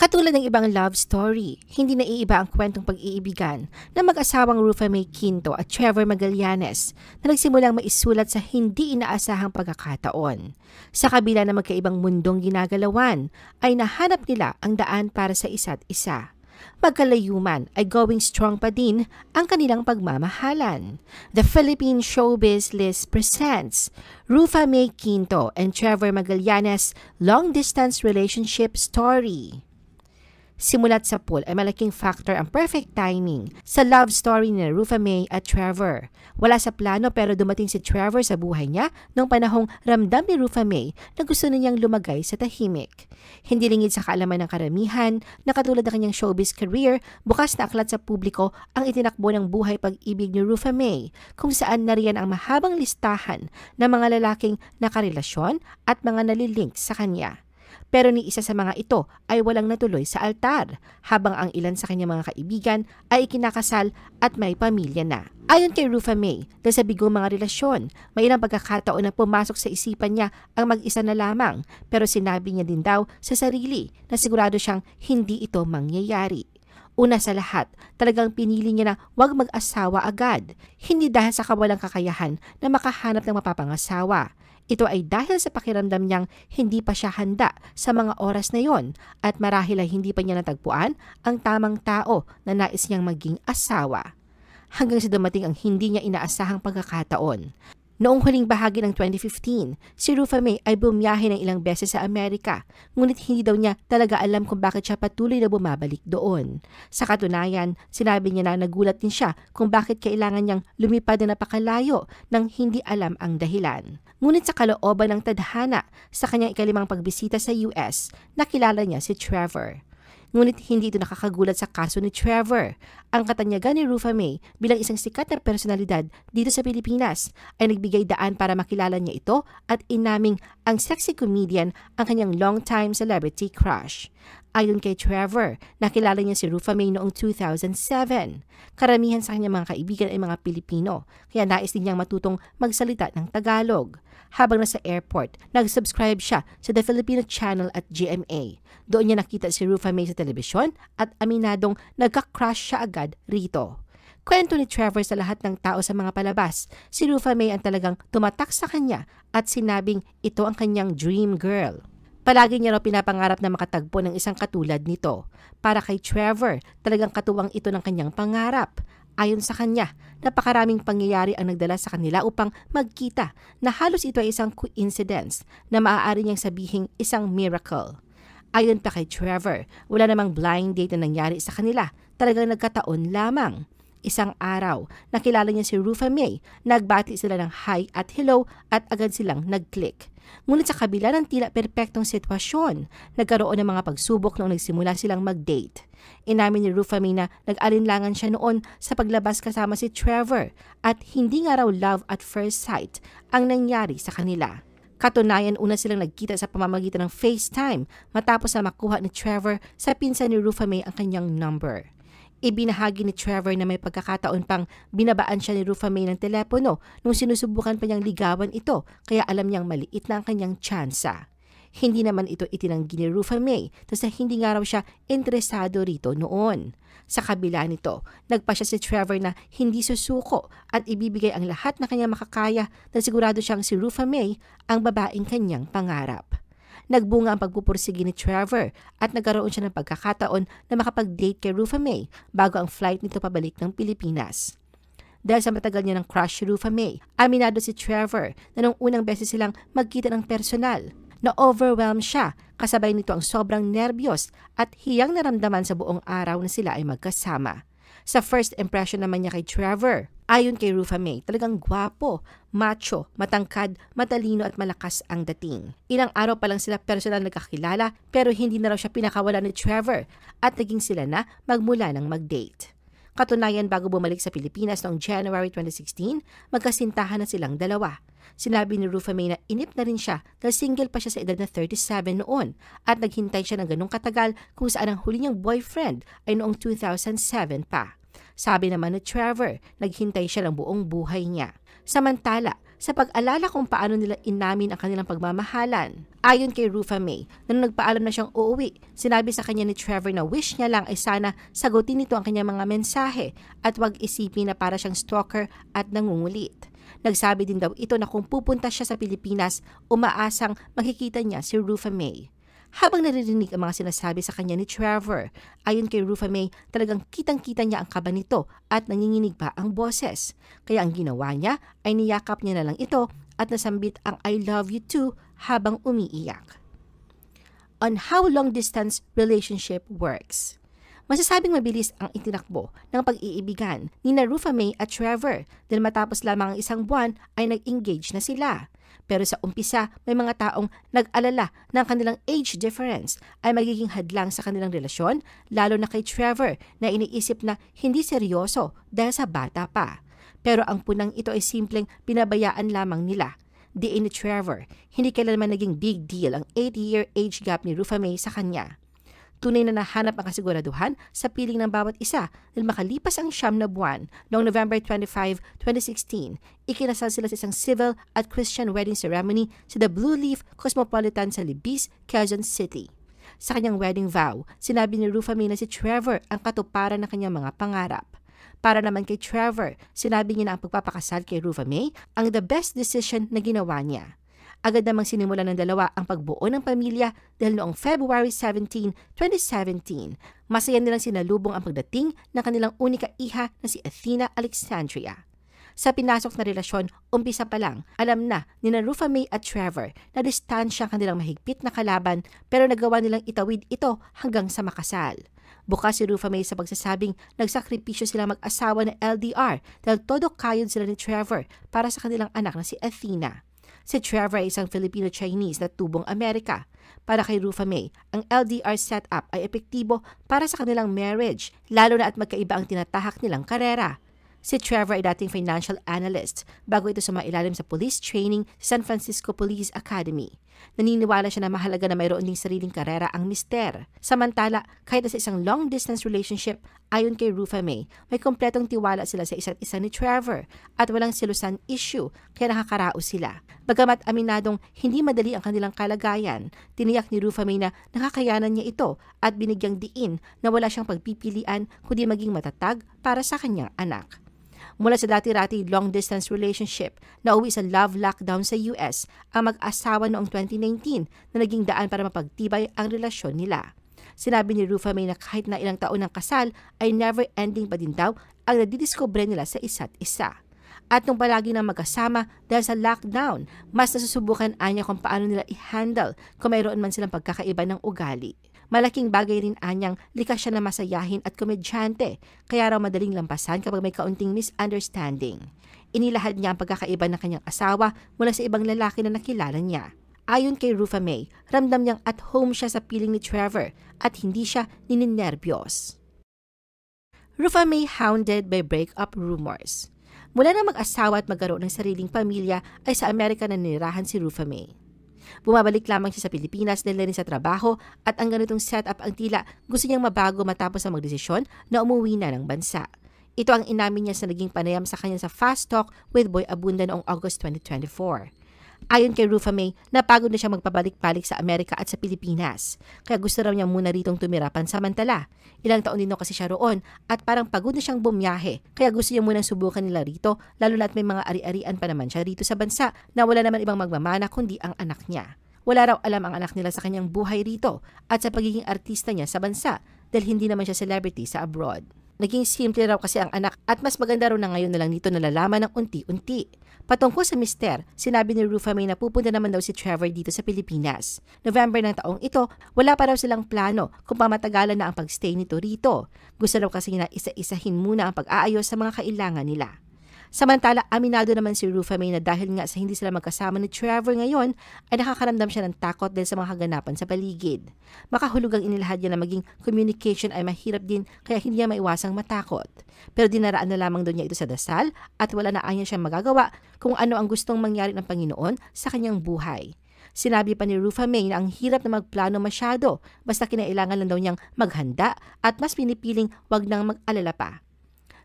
Katulad ng ibang love story, hindi naiiba ang kwentong pag-iibigan ng mag-asawang Rufa May Quinto at Trevor Magallanes na nagsimulang maisulat sa hindi inaasahang pagkakataon. Sa kabila ng magkaibang mundong ginagalawan, ay nahanap nila ang daan para sa isa't isa. Magkalayuman ay going strong pa din ang kanilang pagmamahalan. The Philippine Showbiz List presents Rufa May Quinto and Trevor Magallanes Long Distance Relationship Story. Simulat sa pool ay malaking factor ang perfect timing sa love story ni Rufa May at Trevor. Wala sa plano pero dumating si Trevor sa buhay niya noong panahong ramdam ni Rufa May na gusto niyang lumagay sa tahimik. Hindi lingid sa kaalaman ng karamihan na katulad ng kanyang showbiz career, bukas na aklat sa publiko ang itinakbo ng buhay pag-ibig ni Rufa May kung saan nariyan ang mahabang listahan ng mga lalaking nakarelasyon at mga nalilink sa kanya. Pero ni isa sa mga ito ay walang natuloy sa altar, habang ang ilan sa kanyang mga kaibigan ay ikinakasal at may pamilya na. Ayon kay Rufa May, dahil sa bigong mga relasyon, may ilang pagkakataon na pumasok sa isipan niya ang mag-isa na lamang, pero sinabi niya din daw sa sarili na sigurado siyang hindi ito mangyayari. Una sa lahat, talagang pinili niya na huwag mag-asawa agad, hindi dahil sa kawalang kakayahan na makahanap ng mapapangasawa. Ito ay dahil sa pakiramdam niyang hindi pa siya handa sa mga oras na yon at marahil ay hindi pa niya natagpuan ang tamang tao na nais niyang maging asawa. Hanggang sa dumating ang hindi niya inaasahang pagkakataon. Noong huling bahagi ng 2015, si Rufa May ay bumiyahe ng ilang beses sa Amerika, ngunit hindi daw niya talaga alam kung bakit siya patuloy na bumabalik doon. Sa katunayan, sinabi niya na nagulat din siya kung bakit kailangan niyang lumipad na napakalayo nang hindi alam ang dahilan. Ngunit sa kalooban ng tadhana, sa kanyang ikalimang pagbisita sa US, nakilala niya si Trevor. Ngunit hindi ito nakakagulat sa kaso ni Trevor. Ang katanyagan ni Rufa May bilang isang sikat na personalidad dito sa Pilipinas ay nagbigay daan para makilala niya ito at inaming ang sexy comedian ang kanyang long-time celebrity crush. Ayon kay Trevor, nakilala niya si Rufa May noong 2007. Karamihan sa kanyang mga kaibigan ay mga Pilipino, kaya nais din niyang matutong magsalita ng Tagalog. Habang nasa airport, nag-subscribe siya sa The Filipino Channel at GMA. Doon niya nakita si Rufa May sa telebisyon at aminadong nagka-crush siya agad rito. Kwento ni Trevor sa lahat ng tao sa mga palabas, si Rufa May ang talagang tumatak sa kanya at sinabing ito ang kanyang dream girl. Palagi niya raw pinapangarap na makatagpo ng isang katulad nito. Para kay Trevor, talagang katuwang ito ng kanyang pangarap. Ayon sa kanya, napakaraming pangyayari ang nagdala sa kanila upang magkita na halos ito ay isang coincidence na maaari niyang sabihing isang miracle. Ayon pa kay Trevor, wala namang blind date na nangyari sa kanila, talagang nagkataon lamang. Isang araw, nakilala niya si Rufa May, nagbati sila ng hi at hello at agad silang nag-click. Ngunit sa kabila ng tila perpektong sitwasyon, nagkaroon ng mga pagsubok noong nagsimula silang mag-date. Inamin ni Rufa May na nag-alinlangan siya noon sa paglabas kasama si Trevor at hindi nga raw love at first sight ang nangyari sa kanila. Katunayan, una silang nagkita sa pamamagitan ng FaceTime matapos na makuha ni Trevor sa pinsan ni Rufa May ang kanyang number. Ibinahagi ni Trevor na may pagkakataon pang binabaan siya ni Rufa May ng telepono nung sinusubukan pa niyang ligawan ito, kaya alam niyang maliit na ang kanyang tsansa. Hindi naman ito itinanggi ni Rufa May, tapos hindi nga raw siya interesado rito noon. Sa kabila nito, nagpa siya si Trevor na hindi susuko at ibibigay ang lahat na kanyang makakaya dahil sigurado siyang si Rufa May ang babaeng kanyang pangarap. Nagbunga ang pagpupursige ni Trevor at nagkaroon siya ng pagkakataon na makapag-date kay Rufa May bago ang flight nito pabalik ng Pilipinas. Dahil sa matagal niya ng crush si Rufa May, aminado si Trevor na nung unang beses silang magkita ng personal, na-overwhelm siya kasabay nito ang sobrang nerbiyos at hiyang naramdaman sa buong araw na sila ay magkasama. Sa first impression naman niya kay Trevor, ayon kay Rufa May, talagang gwapo, macho, matangkad, matalino at malakas ang dating. Ilang araw pa lang sila personal nagkakilala pero hindi na raw siya pinakawala ni Trevor at naging sila na magmula ng mag-date. Katunayan, bago bumalik sa Pilipinas noong January 2016, magkasintahan na silang dalawa. Sinabi ni Rufa May na inip na rin siya dahil single pa siya sa edad na 37 noon at naghintay siya ng ganong katagal kung saan ang huli niyang boyfriend ay noong 2007 pa. Sabi naman ni Trevor, naghintay siya ng buong buhay niya. Samantala, sa pag-alala kung paano nila inamin ang kanilang pagmamahalan. Ayon kay Rufa May, nung nagpaalam na siyang uuwi, sinabi sa kanya ni Trevor na wish niya lang ay sana sagutin nito ang kanyang mga mensahe at wag isipin na para siyang stalker at nangungulit. Nagsabi din daw ito na kung pupunta siya sa Pilipinas, umaasang makikita niya si Rufa May. Habang naririnig ang mga sinasabi sa kanya ni Trevor, ayon kay Rufa May, talagang kitang-kita niya ang kaba nito at nanginginig pa ang boses. Kaya ang ginawa niya ay niyakap niya na lang ito at nasambit ang I love you too habang umiiyak. On how long-distance relationship works. Masasabing mabilis ang itinakbo ng pag-iibigan ni na Rufa May at Trevor dahil matapos lamang ang isang buwan ay nag-engage na sila. Pero sa umpisa, may mga taong nag-alala na ang kanilang age difference ay magiging hadlang sa kanilang relasyon, lalo na kay Trevor na iniisip na hindi seryoso dahil sa bata pa. Pero ang punang ito ay simpleng pinabayaan lamang nila. Diin ni Trevor, hindi kailanman naging big deal ang 8-year age gap ni Rufa May sa kanya. Tunay na nahanap ang kasiguraduhan sa piling ng bawat isa dahil makalipas ang 9 na buwan noong November 25, 2016, ikinasal sila sa isang civil at Christian wedding ceremony sa The Blue Leaf Cosmopolitan sa Libis, Quezon City. Sa kanyang wedding vow, sinabi ni Rufa May na si Trevor ang katuparan ng kanyang mga pangarap. Para naman kay Trevor, sinabi niya na ang pagpapakasal kay Rufa May ang the best decision na ginawa niya. Agad namang sinimulan ng dalawa ang pagbuo ng pamilya dahil noong February 17, 2017, masaya nilang sinalubong ang pagdating ng kanilang unika iha na si Athena Alexandria. Sa pinasok na relasyon, umpisa pa lang, alam na ni Rufa May at Trevor na distansya ang kanilang mahigpit na kalaban pero nagawa nilang itawid ito hanggang sa makasal. Bukas si Rufa May sa pagsasabing nagsakripisyo silang mag-asawa na LDR dahil todo kayod sila ni Trevor para sa kanilang anak na si Athena. Si Trevor ay isang Filipino-Chinese na tubong Amerika. Para kay Rufa May, ang LDR setup ay epektibo para sa kanilang marriage, lalo na at magkaiba ang tinatahak nilang karera. Si Trevor ay dating financial analyst bago ito sumailalim sa police training sa San Francisco Police Academy. Naniniwala siya na mahalaga na mayroon ding sariling karera ang mister. Samantala, kahit sa isang long-distance relationship, ayon kay Rufa May, may kompletong tiwala sila sa isa't isa ni Trevor at walang selusan issue kaya nakakaraos sila. Bagamat aminadong hindi madali ang kanilang kalagayan, tiniyak ni Rufa May na nakakayanan niya ito at binigyang diin na wala siyang pagpipilian kundi maging matatag para sa kanyang anak. Mula sa dati-rati long-distance relationship na uwi sa love lockdown sa US, ang mag-asawa noong 2019 na naging daan para mapagtibay ang relasyon nila. Sinabi ni Rufa May na kahit na ilang taon ng kasal ay never-ending pa din daw ang nadidiscover nila sa isa't isa. At nung palagi na magkasama dahil sa lockdown, mas nasusubukan anya kung paano nila i-handle kung mayroon man silang pagkakaiba ng ugali. Malaking bagay rin anyang likas siya na masayahin at komedyante, kaya raw madaling lampasan kapag may kaunting misunderstanding. Inilahad niya ang pagkakaiba ng kanyang asawa mula sa ibang lalaki na nakilala niya. Ayon kay Rufa May, ramdam niyang at home siya sa piling ni Trevor at hindi siya ninenerbiyos. Rufa May hounded by breakup rumors. Mula na mag-asawa at magkaroon ng sariling pamilya ay sa Amerika na ninirahan si Rufa May. Bumabalik lamang siya sa Pilipinas dahil rin sa trabaho at ang ganitong setup ang tila gusto niyang mabago matapos ang magdesisyon na umuwi na ng bansa. Ito ang inamin niya sa naging panayam sa kanya sa Fast Talk with Boy Abunda noong August 2024. Ayon kay Rufa May, napagod na siya magpabalik-balik sa Amerika at sa Pilipinas. Kaya gusto raw niya muna ritong tumira pansamantala. Ilang taon din kasi siya roon at parang pagod na siyang bumiyahe. Kaya gusto niya munang subukan nila rito, lalo na at may mga ari-arian pa naman siya rito sa bansa na wala naman ibang magmamana kundi ang anak niya. Wala raw alam ang anak nila sa kanyang buhay rito at sa pagiging artista niya sa bansa dahil hindi naman siya celebrity sa abroad. Naging simple raw kasi ang anak at mas maganda raw na ngayon na lang nito nalalaman ng unti-unti. Patungkol sa mister, sinabi ni Rufa May na pupunta naman daw si Trevor dito sa Pilipinas. November ng taong ito, wala pa raw silang plano kung pamatagalan na ang pagstay nito rito. Gusto raw kasi na isa-isahin muna ang pag-aayos sa mga kailangan nila. Samantala, aminado naman si Rufa May na dahil nga sa hindi sila magkasama ni Trevor ngayon, ay nakakaramdam siya ng takot dahil sa mga kaganapan sa paligid. Makahulugang inilahad niya na maging communication ay mahirap din kaya hindi niya maiwasang matakot. Pero dinaraan na lamang doon niya ito sa dasal at wala na anya siyang magagawa kung ano ang gustong mangyari ng Panginoon sa kanyang buhay. Sinabi pa ni Rufa May na ang hirap na magplano masyado, basta kinailangan lang daw niyang maghanda at mas pinipiling wag nang mag-alala pa.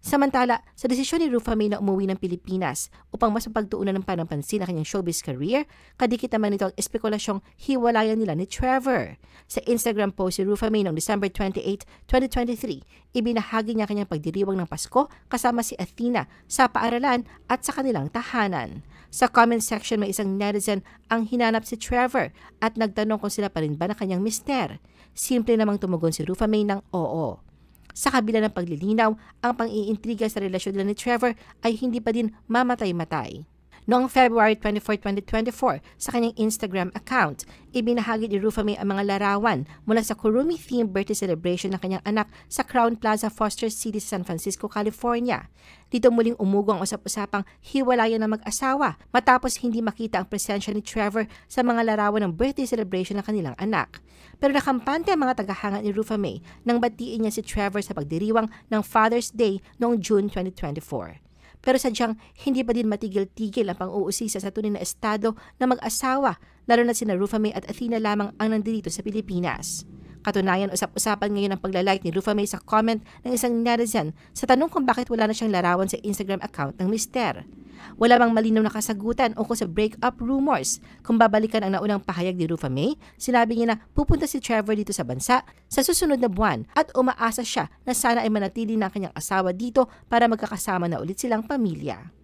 Samantala, sa desisyon ni Rufa May na umuwi ng Pilipinas upang mas mapagtuunan ng panampansin ang kanyang showbiz career, kadikit naman ito ang espekulasyong hiwalayan nila ni Trevor. Sa Instagram post si Rufa May noong December 28, 2023, ibinahagi niya kanyang pagdiriwang ng Pasko kasama si Athena sa paaralan at sa kanilang tahanan. Sa comment section may isang netizen ang hinanap si Trevor at nagtanong kung sila pa rin ba na kanyang mister. Simple namang tumugon si Rufa May ng oo. Sa kabila ng paglilinaw, ang pang-iintriga sa relasyon nila ni Trevor ay hindi pa din mamatay-matay. Noong February 24, 2024, sa kanyang Instagram account, ibinahagi ni Rufa May ang mga larawan mula sa Kurumi-themed birthday celebration ng kanyang anak sa Crown Plaza, Foster City sa San Francisco, California. Dito muling umugo ang usap-usapang hiwalayan ng mag-asawa matapos hindi makita ang presensya ni Trevor sa mga larawan ng birthday celebration ng kanilang anak. Pero nakampante ang mga tagahanga ni Rufa May nang batiin niya si Trevor sa pagdiriwang ng Father's Day noong June 2024. Pero sadyang hindi pa din matigil-tigil ang pang-uusisa sa tunay na estado ng mag-asawa, lalo na sina Rufa May at Athena lamang ang nandito sa Pilipinas. Katunayan, usap-usapan ngayon ang paglalike ni Rufa May sa comment ng isang netizen sa tanong kung bakit wala na siyang larawan sa Instagram account ng mister. Wala bang malinaw na kasagutan ukol sa breakup rumors. Kung babalikan ang naunang pahayag ni Rufa May, sinabi niya na pupunta si Trevor dito sa bansa sa susunod na buwan at umaasa siya na sana ay manatili na ang kanyang asawa dito para magkakasama na ulit silang pamilya.